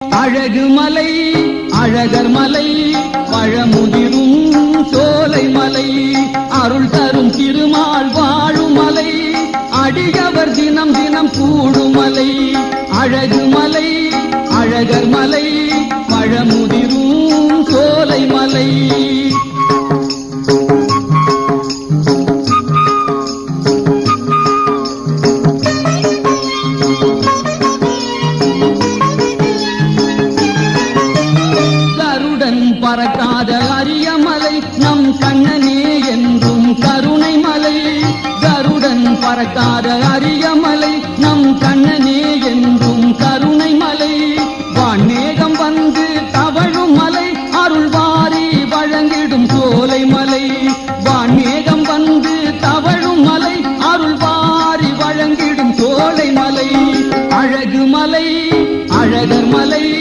அழகு மலை அழகர் மலை பழமுதிரும் சோலை மலை அருள் தரும் திருமால் வாழும் மலை அடியவர் தினம் தினம் கூடும் மலை அழகு மலை அழகர் மலை பழமுதிரும் சோலை மலை பறக்காத அரிய